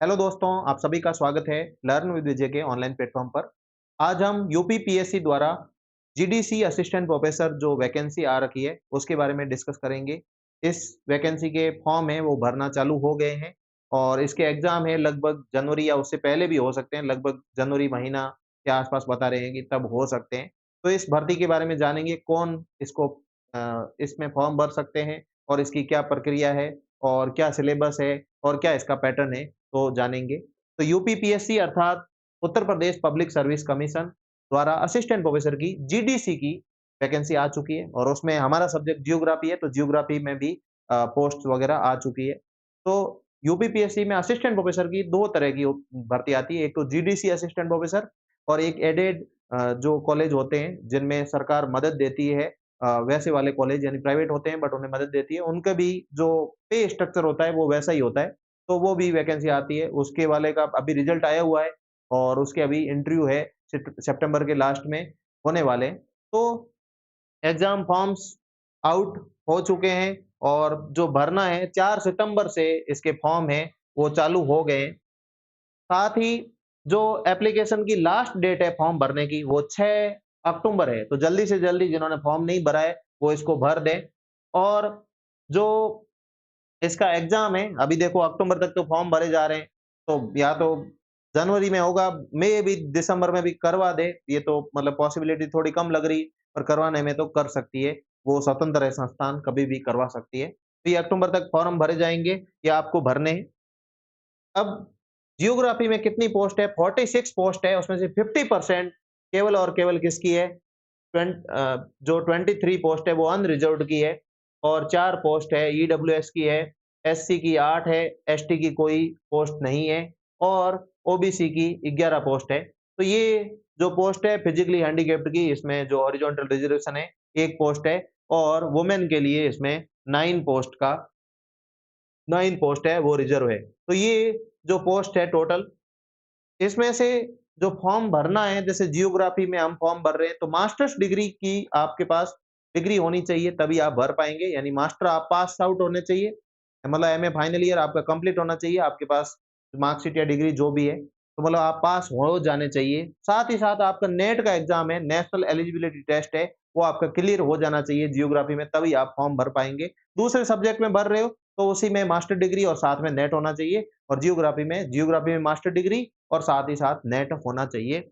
Hello दोस्तों, आप सभी का स्वागत है लर्न विद विजय के ऑनलाइन प्लेटफॉर्म पर। आज हम यूपी पीएससी द्वारा जीडीसी असिस्टेंट प्रोफेसर जो वैकेंसी आ रखी है, उसके बारे में डिस्कस करेंगे। इस वैकेंसी के फॉर्म हैं, वो भरना चालू हो गए हैं और इसके एग्ज़ाम है लगभग जनवरी या उससे पहले भी हो सकते हैं, लगभग जनवरी महीना के आस-पास बता रहे हैं कि तब हो सकते हैं। तो इस भर्ती के बारे में जानेंगे, कौन इसको इसमें फॉर्म भर सकते हैं और इसकी क्या प्रक्रिया है और क्या सिलेबस है और क्या इसका पैटर्न है। तो जानेंगे। तो यूपीपीएससी अर्थात Uttar Pradesh public service commission द्वारा असिस्टेंट प्रोफेसर की जीडीसी की वैकेंसी आ चुकी है और उसमें हमारा सब्जेक्ट जियोग्राफी है, तो जियोग्राफी में भी पोस्ट वगैरह आ चुकी है। तो यूपीपीएससी में असिस्टेंट प्रोफेसर की 2 तरह की भर्ती आती है, एक तो जीडीसी असिस्टेंट प्रोफेसर और एक एडेड जो कॉलेज होते हैं, जिनमें सरकार मदद देती है। वैसे वाले कॉलेज यानी प्राइवेट होते हैं बट उन्हें मदद देती है, उनका भी जो पे स्ट्रक्चर होता है, वो वैसा ही होता है। तो वो भी वैकेंसी आती है, उसके वाले का अभी रिज़ल्ट आया हुआ है और उसके अभी इंटरव्यू है सितंबर के लास्ट में होने वाले हैं। तो एग्ज़ाम फॉर्म्स आउट हो चुके हैं और जो भरना है 4 सितंबर से इसके फॉर्म हैं, वो चालू हो गए हैं। साथ ही जो एप्लीकेशन की लास्ट डेट है फॉर्म भरने की, वो 6 अक्टूबर है, तो जल्दी से जल्दी जिन्होंने फॉर्म नहीं भरा है, वो इसको भर दें। और जो इसका एग्ज़ाम है, अभी देखो अक्टूबर तक तो फॉर्म भरे जा रहे हैं, तो या तो जनवरी में होगा, मे भी दिसंबर में भी करवा दे, ये तो मतलब पॉसिबिलिटी थोड़ी कम लग रही, पर करवाने में तो कर सकती है, वो स्वतंत्र है संस्थान, कभी भी करवा सकती है। तो ये अक्टूबर तक फॉर्म भरे जाएँगे, ये आपको भरने हैं। अब जियोग्राफी में कितनी पोस्ट है? 46 पोस्ट है, उसमें से 50% केवल और केवल किसकी है? जो 23 पोस्ट है वो अनरिजर्व्ड की है और 4 पोस्ट है ईडब्ल्यूएस की है, एससी की 8 है, एसटी की कोई पोस्ट नहीं है और ओबीसी की 11 पोस्ट है। तो ये जो पोस्ट है फिजिकली हैंडीकैप्ड की, इसमें जो हॉरिजॉन्टल रिजर्वेशन है 1 पोस्ट है और वुमेन के लिए इसमें 9 पोस्ट का 9 पोस्ट है वो रिज़र्व है। तो ये जो पोस्ट है टोटल, इसमें से जो फॉर्म भरना है, जैसे जियोग्राफी में हम फॉर्म भर रहे हैं, तो मास्टर्स डिग्री की आपके पास डिग्री होनी चाहिए, तभी आप भर पाएँगे। यानी मास्टर आप पास आउट होने चाहिए, मतलब एमए फाइनल ईयर आपका कंप्लीट होना चाहिए, आपके पास मार्कशीट या डिग्री जो भी है, तो मतलब आप पास हो जाने चाहिए। साथ ही साथ आपका नेट का एग्ज़ाम है, नेशनल एलिजिबिलिटी टेस्ट है, वो आपका क्लियर हो जाना चाहिए जियोग्राफी में, तभी आप फॉर्म भर पाएँगे। दूसरे सब्जेक्ट में भर रहे हो, तो उसी में मास्टर डिग्री और साथ में नेट होना चाहिए और जियोग्राफी में मास्टर डिग्री और साथ ही साथ नेट होना चाहिए।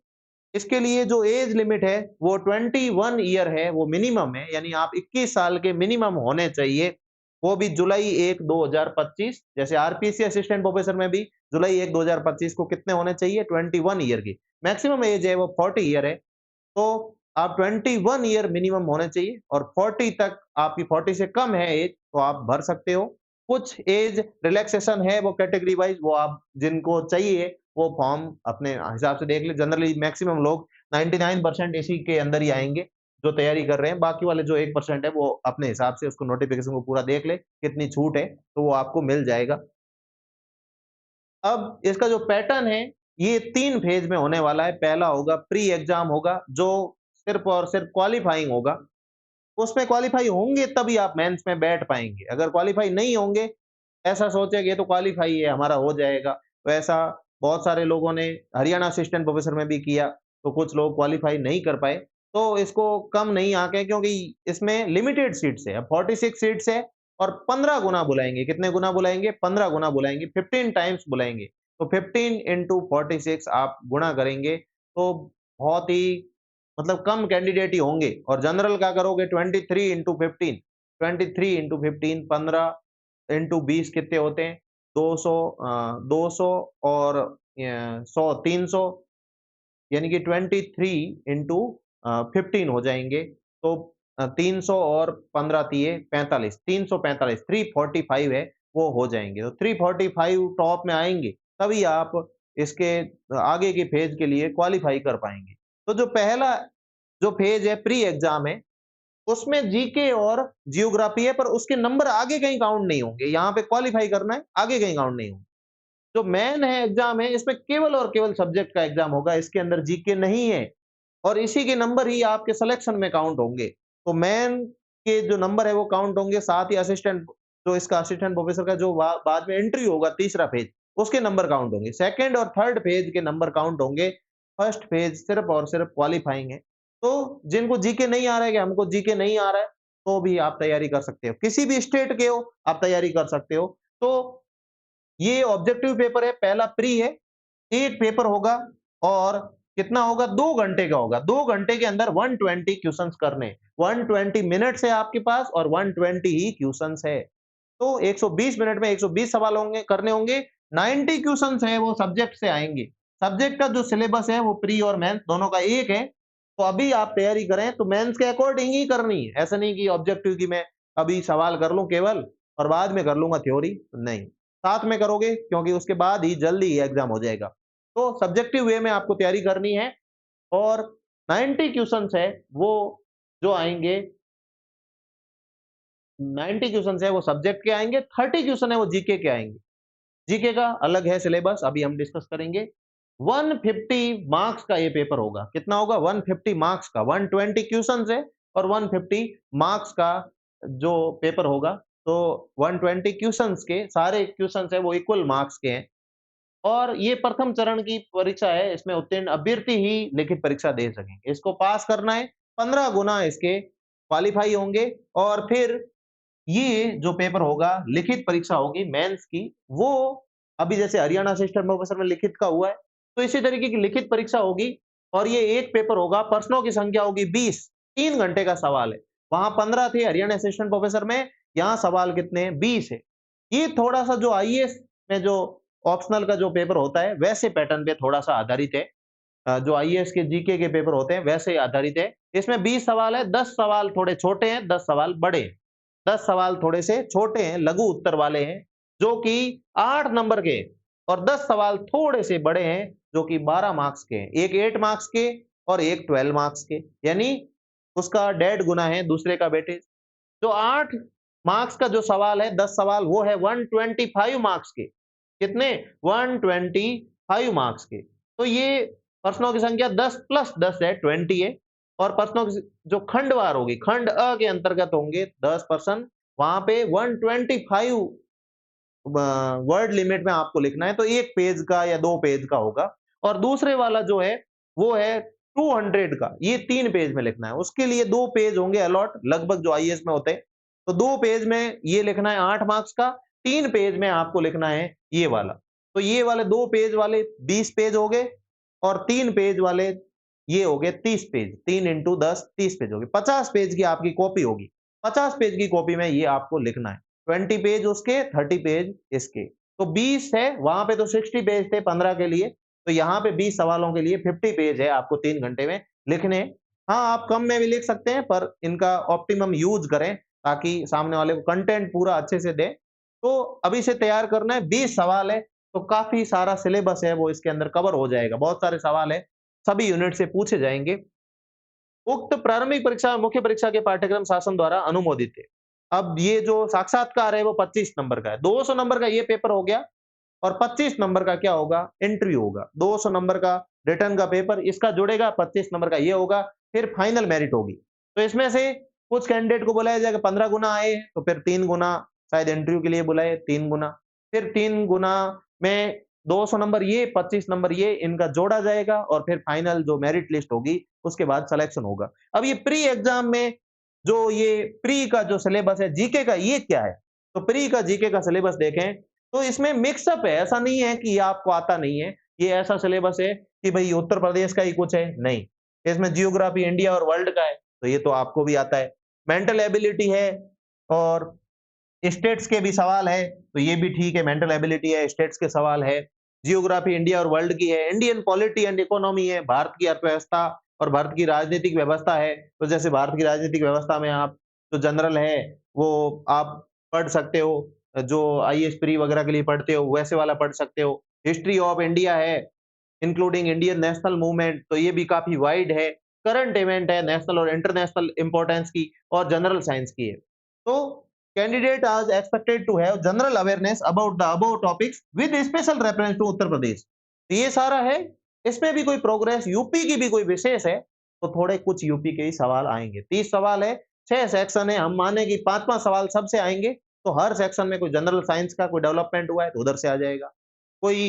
इसके लिए जो एज लिमिट है वो 21 ईयर है, वो मिनिमम है, यानी आप 21 साल के मिनिमम होने चाहिए। वो भी जुलाई 1 2025, जैसे आरपीसी असिस्टेंट प्रोफेसर में भी जुलाई 1 2025 को कितने होने चाहिए? 21 ईयर की। मैक्सिमम एज है वो 40 ईयर है। तो आप 21 ईयर मिनिमम होने चाहिए और 40 तक आपकी 40 से कम है एज, तो आप भर सकते हो। कुछ एज रिलैक्सेशन है, वो कैटेगरी वाइज़, वो आप जिनको चाहिए वो फॉर्म अपने हिसाब से देख लें। जनरली मैक्सिमम लोग 99% इसी के अंदर ही आएँगे, जो तैयारी कर रहे हैं। बाकी वाले जो 1% है वो अपने हिसाब से उसको नोटिफ़िकेशन को पूरा देख ले, कितनी छूट है, तो वो आपको मिल जाएगा। अब इसका जो पैटर्न है, ये 3 फेज़ में होने वाला है। पहला होगा प्री एग्ज़ाम होगा, जो सिर्फ़ और सिर्फ़ क्वालीफाइंग होगा। उसमें क्वालीफाई होंगे तभी आप मेंस में बैठ पाएँगे। अगर क्वालीफाई नहीं होंगे, ऐसा सोचे कि ये तो क्वालीफाई है, हमारा हो जाएगा। तो ऐसा बहुत सारे लोगों ने हरियाणा असिस्टेंट प्रोफेसर में भी किया, तो कुछ लोग क्वालीफाई नहीं कर पाए। तो इसको कम नहीं आंकें, क्योंकि इसमें लिमिटेड सीट्स है। अब 46 सीट्स है और 15 गुना बुलाएँगे। कितने गुना बुलाएँगे? 15 गुना बुलाएँगे, 15 टाइम्स बुलाएँगे। तो 15 इंटू 46 आप गुणा करेंगे, तो बहुत ही मतलब कम कैंडिडेट ही होंगे और जनरल का करोगे 23 इंटू 15, 23 इंटू 15, 15 इंटू 20 कितने होते हैं? 200 200 और 100 300, यानी कि 23 इंटू 15 हो जाएँगे। तो 300 और 15 तिये 45, 345, 345 है, वो हो जाएँगे। तो 345 टॉप में आएँगे, तभी आप इसके आगे के फेज़ के लिए क्वालीफाई कर पाएँगे। तो जो पहला जो फेज़ है प्री एग्ज़ाम है, उसमें जीके और जियोग्राफी है, पर उसके नंबर आगे कहीं काउंट नहीं होंगे। यहाँ पे क्वालीफाई करना है, आगे कहीं काउंट नहीं होंगे। जो मेन है एग्ज़ाम है, इसमें केवल और केवल सब्जेक्ट का एग्ज़ाम होगा, इसके अंदर जीके नहीं है और इसी के नंबर ही आपके सिलेक्शन में काउंट होंगे। तो मेन के जो नंबर है वो काउंट होंगे, साथ ही असिस्टेंट जो इसका असिस्टेंट प्रोफेसर का जो बाद में इंटरव्यू होगा, तीसरा फेज़, उसके नंबर काउंट होंगे। सेकंड और थर्ड फेज के नंबर काउंट होंगे। फर्स्ट फेज सिर्फ और सिर्फ क्वालिफाइंग है। तो जिनको जीके नहीं आ रहा है कि हमको जीके नहीं आ रहा है, तो भी आप तैयारी कर सकते हो। किसी भी स्टेट के हो, आप तैयारी कर सकते हो। तो ये ऑब्जेक्टिव पेपर है, पहला प्री है। एक पेपर होगा और कितना होगा? 2 घंटे का होगा। 2 घंटे के अंदर 120 क्वेश्चंस करने हैं। 120 मिनट्स है आपके पास और 120 ही क्वेश्चंस है। तो 120 मिनट में 120 सवाल होंगे, करने होंगे। 90 क्वेश्चंस है वो सब्जेक्ट से आएंगे। सब्जेक्ट का जो सिलेबस है वो प्री और मेंस दोनों का एक है। तो अभी आप तैयारी करें तो मेंस के अकॉर्डिंग ही करनी है। ऐसा नहीं कि ऑब्जेक्टिव की मैं अभी सवाल कर लूं केवल और बाद में कर लूंगा थ्योरी, नहीं। साथ में करोगे क्योंकि उसके बाद ही जल्दी ही एग्जाम हो जाएगा। तो सब्जेक्टिव वे में आपको तैयारी करनी है और 90 क्वेश्चंस है वो जो आएंगे, 90 क्वेश्चन है वो सब्जेक्ट के आएंगे, 30 क्वेश्चन है वो जीके के आएंगे। जीके का अलग है सिलेबस, अभी हम डिस्कस करेंगे। 150 मार्क्स का ये पेपर होगा। कितना होगा? 150 मार्क्स का। 120 क्वेश्चन है और 150 मार्क्स का जो पेपर होगा। तो 120 क्वेश्चंस के सारे क्वेश्चंस है वो इक्वल मार्क्स के हैं और ये प्रथम चरण की परीक्षा है। इसमें उत्तीर्ण अभ्यर्थी ही लिखित परीक्षा दे सकेंगे। इसको पास करना है, 15 गुना इसके क्वालिफाई होंगे और फिर ये जो पेपर होगा, लिखित परीक्षा होगी मेंस की, वो अभी जैसे हरियाणा असिस्टेंट प्रोफेसर में लिखित का हुआ है, तो इसी तरीके की लिखित परीक्षा होगी और ये एक पेपर होगा। प्रश्नों की संख्या होगी 20, 3 घंटे का सवाल है। वहां 15 थे हरियाणा असिस्टेंट प्रोफेसर में, यहाँ सवाल कितने हैं? 20 है। ये थोड़ा-सा जो आईएएस में जो ऑप्शनल का जो पेपर होता है, वैसे पैटर्न पे थोड़ा-सा आधारित है। जो आईएएस के जीके के पेपर होते हैं, वैसे आधारित है। इसमें 20 सवाल है, 10 सवाल थोड़े छोटे हैं, 10 सवाल बड़े हैं। 10 सवाल थोड़े से छोटे हैं, लघु उत्तर वाले हैं, जो कि 8 नंबर के और 10 सवाल थोड़े से बड़े हैं, जो कि 12 मार्क्स के हैं। एक 8 मार्क्स के और एक 12 मार्क्स के, यानी उसका 1.5 गुना है दूसरे का वेटेज। जो 8 मार्क्स का जो सवाल है, 10 सवाल, वो है 125 मार्क्स के। कितने? 125 मार्क्स के। तो ये प्रश्नों की संख्या 10 प्लस 10 है, 20 है और प्रश्नों की जो खंडवार होगी, खंड अ के अंतर्गत होंगे 10 प्रश्न, वहां पे 125 वर्ड लिमिट में आपको लिखना है। तो 1 पेज का या 2 पेज का होगा और दूसरे वाला जो है वो है 200 का, ये 3 पेज में लिखना है। उसके लिए 2 पेज होंगे अलॉट, लगभग जो आईएएस में होते हैं। तो 2 पेज में ये लिखना है 8 मार्क्स का, 3 पेज में आपको लिखना है ये वाला। तो ये वाले 2 पेज वाले 20 पेज हो गए और 3 पेज वाले ये हो गए 30 पेज। 3 इंटू 10 30 पेज हो गए। 50 पेज की आपकी कॉपी होगी। 50 पेज की कॉपी में ये आपको लिखना है। 20 पेज उसके, 30 पेज इसके। तो 20 है, वहां पे तो 60 पेज थे 15 के लिए, तो यहाँ पे 20 सवालों के लिए 50 पेज है आपको 3 घंटे में लिखने। हाँ, आप कम में भी लिख सकते हैं पर इनका ऑप्टिमम यूज करें ताकि सामने वाले को कंटेंट पूरा अच्छे से दे। तो अभी से तैयार करना है, 20 सवाल है तो काफी सारा सिलेबस है वो इसके अंदर कवर हो जाएगा। बहुत सारे सवाल है, सभी यूनिट से पूछे जाएंगे। उक्त प्रारंभिक परीक्षा और मुख्य परीक्षा के पाठ्यक्रम शासन द्वारा अनुमोदित है। अब ये जो साक्षात्कार है वो 25 नंबर का है। 200 नंबर का ये पेपर हो गया और 25 नंबर का क्या होगा? इंटरव्यू होगा। 200 नंबर का रिटर्न का पेपर इसका जुड़ेगा, 25 नंबर का ये होगा, फिर फाइनल मेरिट होगी। तो इसमें से कुछ कैंडिडेट को बुलाया जाएगा, 15 गुना आए हैं तो फिर 3 गुना शायद इंटरव्यू के लिए बुलाए, 3 गुना, फिर 3 गुना में 200 नंबर ये, 25 नंबर ये, इनका जोड़ा जाएगा और फिर फाइनल जो मेरिट लिस्ट होगी उसके बाद सिलेक्शन होगा। अब ये प्री एग्जाम में जो ये प्री का जो सिलेबस है जीके का, ये क्या है? तो प्री का जीके का सिलेबस देखें तो इसमें मिक्सअप है। ऐसा नहीं है कि ये आपको आता नहीं है। ये ऐसा सिलेबस है कि भाई उत्तर प्रदेश का ही कुछ है, नहीं। इसमें जियोग्राफी इंडिया और वर्ल्ड का है, तो ये तो आपको भी आता है। मेंटल एबिलिटी है और स्टेट्स के भी सवाल है, तो ये भी ठीक है, मेंटल एबिलिटी है, स्टेट्स के सवाल है। जियोग्राफी इंडिया और वर्ल्ड की है, इंडियन पॉलिटी एंड इकोनॉमी है, भारत की अर्थव्यवस्था और भारत की राजनीतिक व्यवस्था है। तो जैसे भारत की राजनीतिक व्यवस्था में आप जो जनरल है वो आप पढ़ सकते हो, जो आईएएस प्री वगैरह के लिए पढ़ते हो वैसे वाला पढ़ सकते हो। हिस्ट्री ऑफ इंडिया है, इंक्लूडिंग इंडियन नेशनल मूवमेंट, तो ये भी काफी वाइड है। करंट इवेंट है नेशनल और इंटरनेशनल इंपॉर्टेंस की और जनरल साइंस की है। तो कैंडिडेट आज expected to have general awareness about the above topics with special reference to Uttar Pradesh. तो ये सारा है, इसमें भी कोई प्रोग्रेस यूपी की भी कोई विशेष है तो थोड़े कुछ यूपी के ही सवाल आएंगे। 30 सवाल है, 6 सेक्शन है, हम माने कि 5-5 सवाल सबसे आएंगे, तो हर सेक्शन में कोई जनरल साइंस का कोई डेवलपमेंट हुआ है तो उधर से आ जाएगा। कोई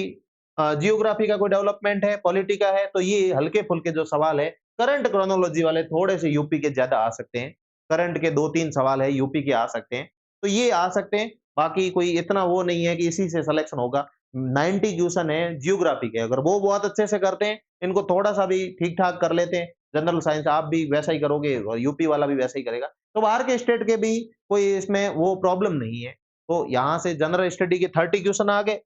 जियोग्राफी का कोई डेवलपमेंट है, पॉलिटी का है, तो ये हल्के-फुल्के जो सवाल है, करंट क्रोनोलॉजी वाले थोड़े से यूपी के ज़्यादा आ सकते हैं। करंट के 2-3 सवाल है यूपी के आ सकते हैं, तो ये आ सकते हैं। बाकी कोई इतना वो नहीं है कि इसी से सिलेक्शन होगा। 90 क्वेश्चन है जियोग्राफी के, अगर वो बहुत अच्छे से करते हैं, इनको थोड़ा-सा भी ठीक-ठाक कर लेते हैं, जनरल साइंस आप भी वैसा ही करोगे और यूपी वाला भी वैसा ही करेगा, तो बाहर के स्टेट के भी कोई इसमें वो प्रॉब्लम नहीं है। तो यहाँ से जनरल स्टडी के 30 क्वेश्चन आ गए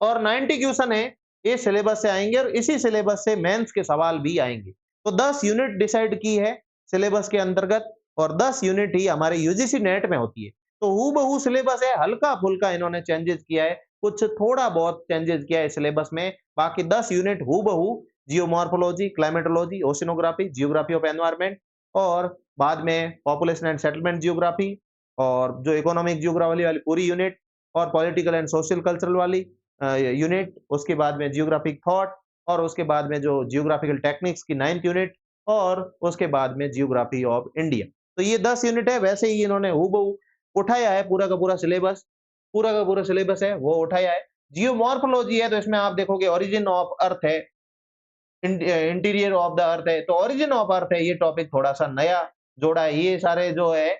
और 90 क्वेश्चन है, ये सिलेबस से आएँगे और इसी सिलेबस से मेंस के सवाल भी आएँगे। तो 10 यूनिट डिसाइड की है सिलेबस के अंतर्गत और 10 यूनिट ही हमारे यूजीसी नेट में होती है। तो हूबहू सिलेबस है, हल्का-फुल्का इन्होंने चेंजेस किया है, कुछ थोड़ा बहुत चेंजेस किया है सिलेबस में, बाकी 10 यूनिट हूबहू geomorphology, climatology, oceanography, geography of environment और बाद में पॉपुलेशन एंड सेटलमेंट जियोग्राफी और जो इकोनॉमिक जियोग्राफी वाली पूरी यूनिट और पॉलिटिकल एंड सोशल कल्चरल वाली यूनिट, उसके बाद में जियोग्राफिक थॉट और उसके बाद में जो जियोग्राफिकल टेक्निक्स की 9th यूनिट और उसके बाद में जियोग्राफी ऑफ इंडिया। तो ये 10 यूनिट है, वैसे ही इन्होंने हूबहू उठाया है पूरा का पूरा सिलेबस, पूरा का पूरा सिलेबस है वो उठाया है। जियोमॉर्फोलॉजी है तो इसमें आप देखोगे ओरिजिन ऑफ अर्थ है, इंटीरियर ऑफ द अर्थ है, तो ओरिजिन ऑफ अर्थ है, ये टॉपिक थोड़ा-सा नया जोड़ा है। ये सारे जो है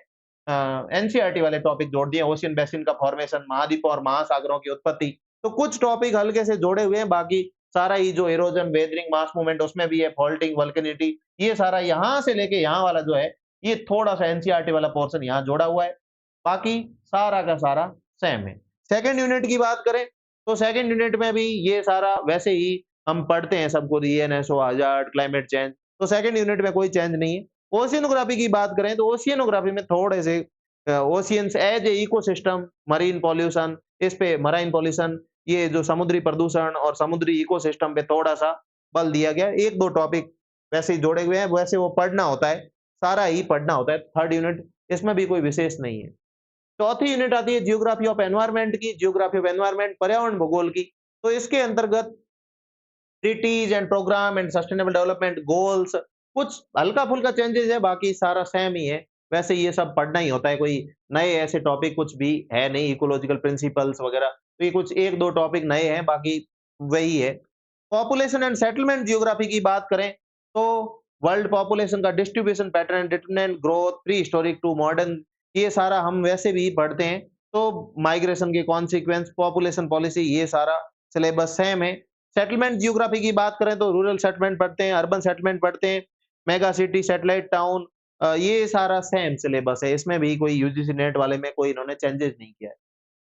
एनसीईआरटी वाले टॉपिक जोड़ दिए, ओशियन बेसिन का फॉर्मेशन, महाद्वीपों और महासागरों की उत्पत्ति। तो कुछ टॉपिक हल्के से जोड़े हुए हैं, बाकी सारा ही जो इरोजन, वेदरिंग, मास मूवमेंट उसमें भी है, फॉल्टिंग, वल्केनिटी, ये सारा यहाँ से लेके यहाँ वाला जो है, ये थोड़ा-सा एनसीईआरटी वाला पोर्शन यहाँ जोड़ा हुआ है। बाकी सारा का सारा सेम है। सेकंड यूनिट की बात करें, तो सेकंड यूनिट में भी ये सारा वैसे ही हम पढ़ते हैं सबको, ईएनएसओ, हज़ार्ड, क्लाइमेट चेंज, तो सेकंड यूनिट में कोई चेंज नहीं है। ओशियनोग्राफी की बात करें तो ओशियनोग्राफी में थोड़े से oceans as a ecosystem, marine pollution, इस पे मराइन पॉल्यूशन, ये जो समुद्री प्रदूषण और समुद्री इकोसिस्टम पे थोड़ा-सा बल दिया गया है। 1-2 टॉपिक वैसे ही जोड़े हुए हैं, वैसे वो पढ़ना होता है, सारा ही पढ़ना होता है। थर्ड यूनिट इसमें भी कोई विशेष नहीं है। चौथी यूनिट आती है जियोग्राफी ऑफ एनवायरनमेंट की, जियोग्राफी ऑफ एनवायरनमेंट पर्यावरण भूगोल की। तो इसके अंतर्गत treaties and program and sustainable development goals, कुछ हल्का-फुल्का चेंजेस है, बाकी सारा सेम ही है। वैसे ये सब पढ़ना ही होता है, कोई नए ऐसे टॉपिक कुछ भी है नहीं, इकोलॉजिकल प्रिंसिपल्स वगैरह, तो ये कुछ 1-2 टॉपिक नए हैं, बाकी वही है। पॉपुलेशन एंड सेटलमेंट जियोग्राफी की बात करें, तो वर्ल्ड पॉपुलेशन का distribution pattern, determinant growth, pre historic to modern, ये सारा हम वैसे भी पढ़ते हैं। तो माइग्रेशन के कॉन्सिक्वेंस, पॉपुलेशन पॉलिसी, ये सारा सिलेबस सेम है। सेटलमेंट जियोग्राफी की बात करें तो रूरल सेटलमेंट पढ़ते हैं, अर्बन सेटलमेंट पढ़ते हैं, मेगा सिटी, सैटेलाइट टाउन, ये सारा सेम सिलेबस है। इसमें भी कोई यूजीसी नेट वाले में कोई इन्होंने चेंजेस नहीं किया है।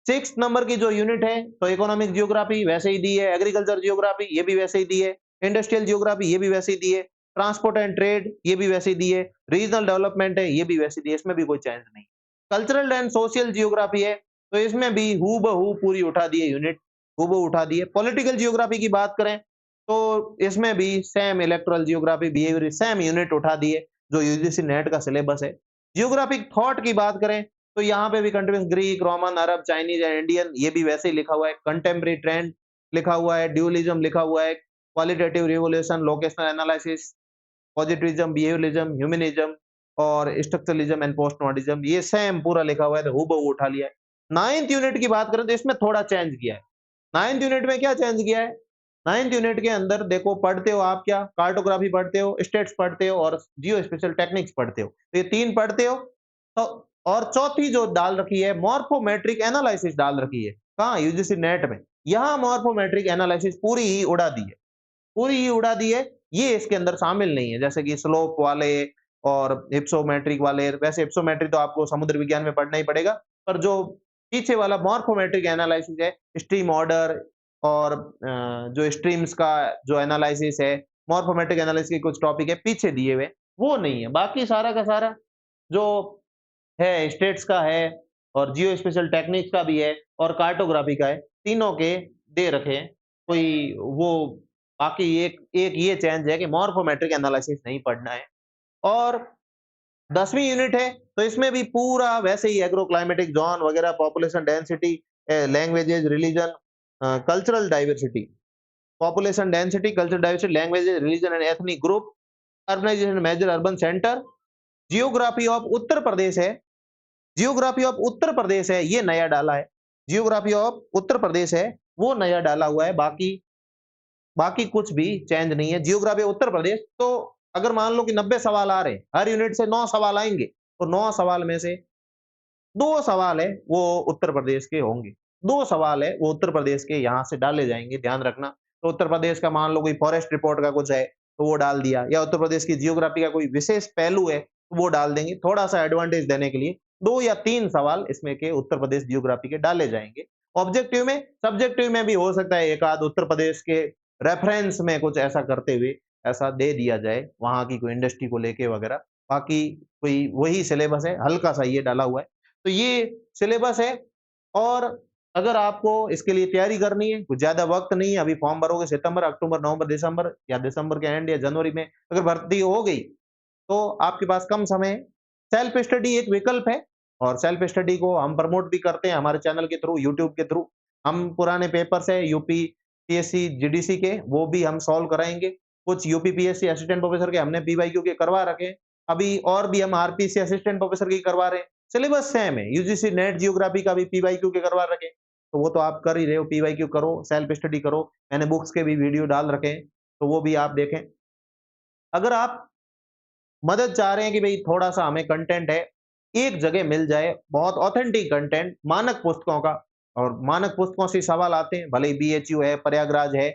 6th नंबर की जो यूनिट है, तो इकोनॉमिक जियोग्राफी वैसे ही दी है, एग्रीकल्चर जियोग्राफी ये भी वैसे ही दी है, इंडस्ट्रियल जियोग्राफी ये भी वैसे ही दी है, ट्रांसपोर्ट एंड ट्रेड ये भी वैसे ही दी है, रीजनल डेवलपमेंट है ये भी वैसे दी है, इसमें भी कोई चेंज नहीं। कल्चरल एंड सोशल जियोग्राफी है, तो इसमें भी हूबहू पूरी उठा दी है यूनिट, हूबहू उठा दी है। पॉलिटिकल जियोग्राफी की बात करें, तो इसमें भी same electoral geography, behaviour, same unit उठा दी है, जो यूजीसी नेट का सिलेबस है। जियोग्राफिक थॉट की बात करें, तो यहाँ पे भी continuous Greek, Roman, Arab, Chinese and Indian ये भी वैसे ही लिखा हुआ है। कंटेम्परेरी ट्रेंड लिखा हुआ है, ड्यूअलिज्म लिखा हुआ है, qualitative revolution, locational analysis, positivism, behaviourism, humanism और स्ट्रक्चरलिज्म एंड पोस्टमॉडर्निज्म, ये सेम पूरा लिखा हुआ है, तो हूबहू उठा लिया है। 9th यूनिट की बात करें तो इसमें थोड़ा चेंज किया है। 9th यूनिट में क्या चेंज किया है? 9th यूनिट के अंदर देखो, पढ़ते हो आप क्या? कार्टोग्राफी पढ़ते हो, स्टेट्स पढ़ते हो और जियो स्पेशल टेक्निक्स पढ़ते हो। तो ये 3 पढ़ते हो, तो और चौथी जो डाल रखी है, मॉर्फोमेट्रिक एनालिसिस डाल रखी है। कहाँ? यूजीसी नेट में। यहाँ मॉर्फोमेट्रिक एनालिसिस पूरी ही उड़ा दी है, पूरी ही उड़ा दी है। ये इसके अंदर शामिल नहीं है, जैसे कि स्लोप वाले और हिप्सोमेट्रिक वाले। वैसे हिप्सोमेट्रिक तो आपको समुद्र विज्ञान में पढ़ना ही पड़ेगा, पर जो पीछे वाला मॉर्फोमेट्रिक एनालिसिस है, स्ट्रीम ऑर्डर और जो स्ट्रीम्स का जो एनालिसिस है, मॉर्फोमेट्रिक एनालिसिस के कुछ टॉपिक है पीछे दिए हुए, वो नहीं है। बाकी सारा का सारा जो है स्टेट्स का है और जियो स्पेशल टेक्निक्स का भी है और कार्टोग्राफी का है, तीनों के दे रखे हैं। कोई वो बाकी एक एक ये चेंज है कि मॉर्फोमेट्रिक एनालिसिस नहीं पढ़ना है। और 10वीं यूनिट है, तो इसमें भी पूरा वैसे ही एग्रो क्लाइमेटिक ज़ोन वगैरह, population density, languages, religion, cultural diversity, population density, cultural diversity, languages, religion and ethnic group, urbanisation major urban centre, geography of Uttar Pradesh है। जियोग्राफी ऑफ उत्तर प्रदेश है, ये नया डाला है। जियोग्राफी ऑफ उत्तर प्रदेश है, वो नया डाला हुआ है, बाकी बाकी कुछ भी चेंज नहीं है। जियोग्राफी उत्तर प्रदेश, तो अगर मान लो कि 90 सवाल आ रहे हैं, हर यूनिट से 9 सवाल आएँगे, तो 9 सवाल में से 2 सवाल है वो उत्तर प्रदेश के होंगे। 2 सवाल है वो उत्तर प्रदेश के यहाँ से डाले जाएँगे, ध्यान रखना। तो उत्तर प्रदेश का मान लो कोई फॉरेस्ट रिपोर्ट का कुछ है, तो वो डाल दिया, या उत्तर प्रदेश की जियोग्राफी का कोई विशेष पहलू है, तो वो डाल देंगे। थोड़ा-सा एडवांटेज देने के लिए 2 या 3 सवाल इसमें के उत्तर प्रदेश जियोग्राफी के डाले जाएँगे। ऑब्जेक्टिव में, सब्जेक्टिव में भी हो सकता है एक आध उत्तर प्रदेश के रेफरेंस में कुछ ऐसा करते हुए ऐसा दे दिया जाए, वहाँ की कोई इंडस्ट्री को लेके वगैरह। बाकी कोई वही सिलेबस है, हल्का-सा ये डाला हुआ है। तो ये सिलेबस है, और अगर आपको इसके लिए तैयारी करनी है, कुछ ज़्यादा वक़्त नहीं है, अभी फॉर्म भरोगे सितंबर, अक्टूबर, नवंबर, दिसंबर, या दिसंबर के एंड या जनवरी में अगर भर्ती हो गई, तो आपके पास कम समय है। सेल्फ स्टडी एक विकल्प है, और सेल्फ स्टडी को हम प्रमोट भी करते हैं हमारे चैनल के थ्रू, यूट्यूब के थ्रू। हम पुराने पेपर्स हैं यूपी पीएससी, जीडीसी के, वो भी हम सॉल्व कराएँगे। कुछ यूपी पीएससी असिस्टेंट प्रोफेसर के हमने पीवाईक्यू के करवा रखे हैं। अभी और भी हम आरपीसी असिस्टेंट प्रोफेसर के करवा रहे हैं। सिलेबस सेम है, यूजीसी नेट जियोग्राफी का भी पीवाईक्यू के करवा रखे हैं। तो वो तो आप कर ही रहे हो, पीवाईक्यू करो, सेल्फ स्टडी करो। मैंने बुक्स के भी वीडियो डाल रखे हैं, तो वो भी आप देखें। अगर आप मदद चाह रहे हैं कि भई थोड़ा-सा हमें कंटेंट है, एक जगह मिल जाए, बहुत ऑथेंटिक कंटेंट मानक पुस्तकों का, और मानक पुस्तकों से सवाल आते हैं, भले ही बीएचयू है, प्रयागराज है,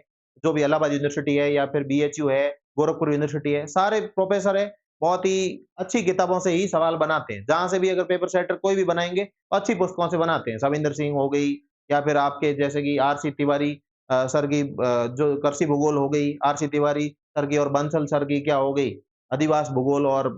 जो भी इलाहाबाद यूनिवर्सिटी है, या फिर बीएचयू है, गोरखपुर यूनिवर्सिटी है, सारे प्रोफेसर हैं, बहुत ही अच्छी किताबों से ही सवाल बनाते हैं। जहाँ से भी अगर पेपर सेटर कोई भी बनाएँगे, अच्छी पुस्तकों से बनाते हैं। सविंदर सिंह हो गई, या फिर आपके जैसे कि आरसी तिवारी सर की जो कृषि भूगोल हो गई, आरसी तिवारी सर की, और बंसल सर की क्या हो गई, अधिवास भूगोल और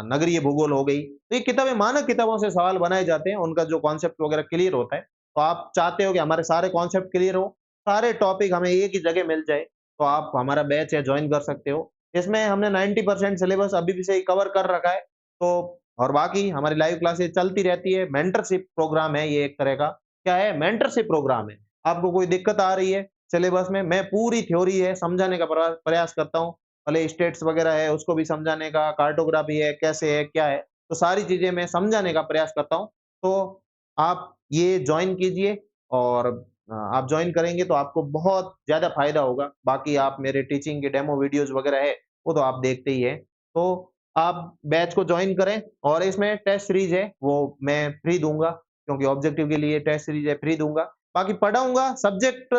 नगरीय भूगोल हो गई। तो ये किताबें मानक किताबों से सवाल बनाए जाते हैं, उनका जो कॉन्सेप्ट वगैरह क्लियर होता है। तो आप चाहते हो कि हमारे सारे कॉन्सेप्ट क्लियर हो, सारे टॉपिक हमें एक ही जगह मिल जाए, तो आप हमारा बैच है जॉइन कर सकते हो। इसमें हमने 90% सिलेबस अभी भी से ही कवर कर रखा है। तो और बाकी हमारी लाइव क्लासेस चलती रहती है, मेंटरशिप प्रोग्राम है ये एक तरह का। क्या है? मेंटरशिप प्रोग्राम है। आपको कोई दिक्कत आ रही है सिलेबस में, मैं पूरी थ्योरी है समझाने का प्रयास करता हूँ। भले स्टेट्स वगैरह है उसको भी समझाने का, कार्टोग्राफी है, कैसे है, क्या है, तो सारी चीज़ें मैं समझाने का प्रयास करता हूँ। तो आप ये जॉइन कीजिए, और आप जॉइन करेंगे तो आपको बहुत ज़्यादा फ़ायदा होगा। बाकी आप मेरे टीचिंग के डेमो वीडियोज़ वगैरह है, वो तो आप देखते ही हैं। तो आप बैच को जॉइन करें, और इसमें टेस्ट सीरीज़ है, वो मैं फ्री दूँगा, क्योंकि ऑब्जेक्टिव के लिए टेस्ट सीरीज़ है, फ्री दूँगा। बाकी पढ़ाऊँगा सब्जेक्ट,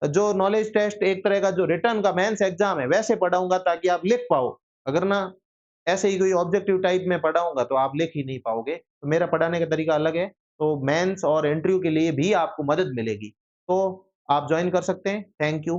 जो नॉलेज टेस्ट एक तरह का जो रिटन का मेंस एग्जाम है वैसे पढ़ाऊँगा, ताकि आप लिख पाओ। अगर ना ऐसे ही कोई ऑब्जेक्टिव टाइप में पढ़ाऊँगा तो आप लिख ही नहीं पाओगे। तो मेरा पढ़ाने का तरीका अलग है, तो मेंस और इंटरव्यू के लिए भी आपको मदद मिलेगी। तो आप जॉइन कर सकते हैं। Thank you.